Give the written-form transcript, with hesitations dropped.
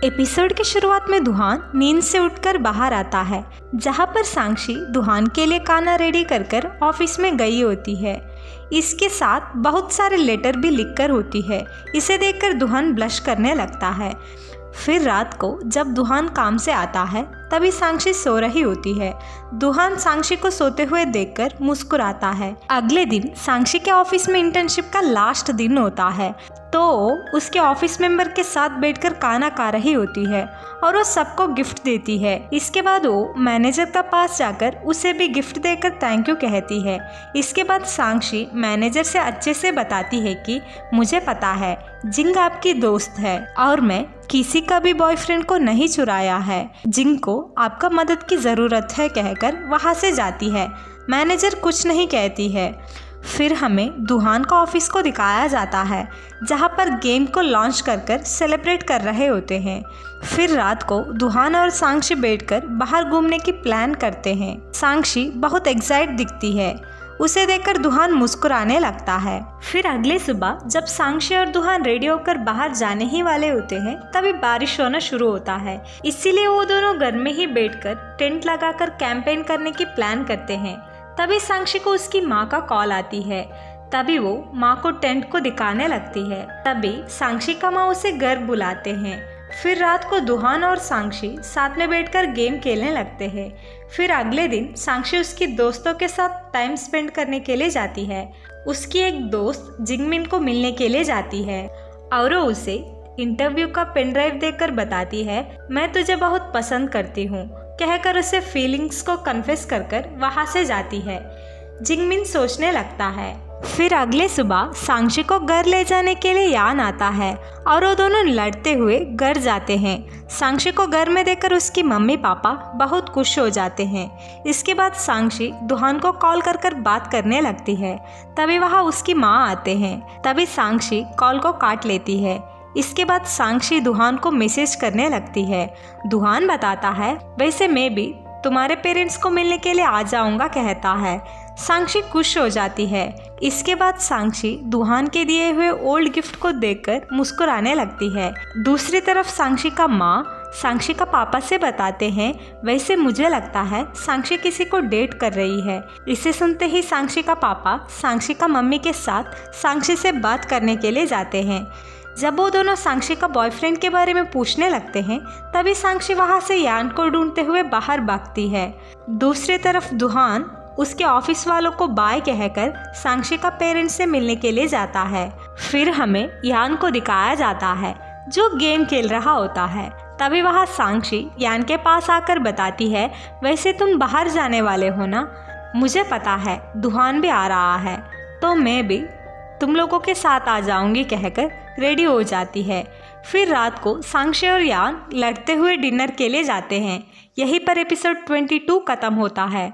Episode की शुरुआत में दुहान नींद से उठकर बाहर आता है, जहां पर सांक्षी दुहान के लिए खाना रेडी कर ऑफिस में गई होती है। इसके साथ बहुत सारे लेटर भी लिखकर होती है। इसे देखकर दुहान ब्लश करने लगता है। फिर रात को जब दुहान काम से आता है तभी सांक्षी सो रही होती है। दुहान सांक्षी को सोते हुए देखकर मुस्कुराता है। अगले दिन सांक्षी के ऑफिस में इंटर्नशिप का लास्ट दिन होता है, तो उसके ऑफिस मेंबर के साथ बैठकर खाना खा रही होती है और वो सबको गिफ्ट देती है। इसके बाद वो मैनेजर का पास जाकर उसे भी गिफ्ट देकर थैंक यू कहती है। इसके बाद सांक्षी मैनेजर से अच्छे से बताती है कि मुझे पता है जिंग आपकी दोस्त है और मैं किसी का भी बॉयफ्रेंड को नहीं चुराया है। जिंग को आपका मदद की ज़रूरत है कहकर वहाँ से जाती है। मैनेजर कुछ नहीं कहती है। फिर हमें दुहान का ऑफिस को दिखाया जाता है, जहाँ पर गेम को लॉन्च कर सेलिब्रेट कर रहे होते हैं। फिर रात को दुहान और सांक्षी बैठकर बाहर घूमने की प्लान करते हैं। सांक्षी बहुत एक्साइट दिखती है। उसे देखकर दुहान मुस्कुराने लगता है। फिर अगले सुबह जब सांक्षी और दुहान रेडी होकर बाहर जाने ही वाले होते हैं तभी बारिश होना शुरू होता है। इसीलिए वो दोनों घर में ही बैठकर टेंट लगाकर कैंपेन करने की प्लान करते हैं। तभी सांक्षी को उसकी माँ का कॉल आती है। तभी वो माँ को टेंट को दिखाने लगती है। तभी सांक्षी का माँ उसे घर बुलाते हैं। फिर रात को दुहान और सांक्षी साथ में बैठकर गेम खेलने लगते हैं। फिर अगले दिन सांक्षी उसकी दोस्तों के साथ टाइम स्पेंड करने के लिए जाती है। उसकी एक दोस्त जिंगमिन को मिलने के लिए जाती है और वो उसे इंटरव्यू का पेन ड्राइव देकर बताती है, मैं तुझे बहुत पसंद करती हूँ कहकर उसे फीलिंग्स को कन्फेस कर वहाँ से जाती है। जिंगमिन सोचने लगता है। फिर अगले सुबह सांक्षी को घर ले जाने के लिए यान आता है और वो दोनों लड़ते हुए घर जाते हैं। सांक्षी को घर में देखकर उसकी मम्मी पापा बहुत खुश हो जाते हैं। इसके बाद सांक्षी दुहान को कॉल कर बात करने लगती है। तभी वहाँ उसकी माँ आते हैं। तभी सांक्षी कॉल को काट लेती है। इसके बाद सांक्षी दुहान को मैसेज करने लगती है। दुहान बताता है, वैसे मैं भी तुम्हारे पेरेंट्स को मिलने के लिए आ जाऊंगा कहता है। सांक्षी खुश हो जाती है। इसके बाद सांक्षी दुहान के दिए हुए ओल्ड गिफ्ट को देखकर मुस्कुराने लगती है। दूसरी तरफ सांक्षी का माँ सांक्षी का पापा से बताते हैं, वैसे मुझे लगता है सांक्षी किसी को डेट कर रही है। इसे सुनते ही सांक्षी का पापा सांक्षी का मम्मी के साथ सांक्षी से बात करने के लिए जाते हैं। जब वो दोनों सांक्षी का बॉयफ्रेंड के बारे में पूछने लगते हैं तभी सांक्षी वहाँ से यान को ढूंढते हुए बाहर भागती है। दूसरी तरफ दुहान उसके ऑफिस वालों को बाय कहकर सांक्षी का पेरेंट्स से मिलने के लिए जाता है। फिर हमें यान को दिखाया जाता है जो गेम खेल रहा होता है। तभी वहाँ सांक्षी यान के पास आकर बताती है, वैसे तुम बाहर जाने वाले हो ना, मुझे पता है दुहान भी आ रहा है तो मैं भी तुम लोगों के साथ आ जाऊंगी कहकर रेडी हो जाती है। फिर रात को सांक्षी और यान लड़ते हुए डिनर के लिए जाते हैं। यहीं पर एपिसोड 22 खत्म होता है।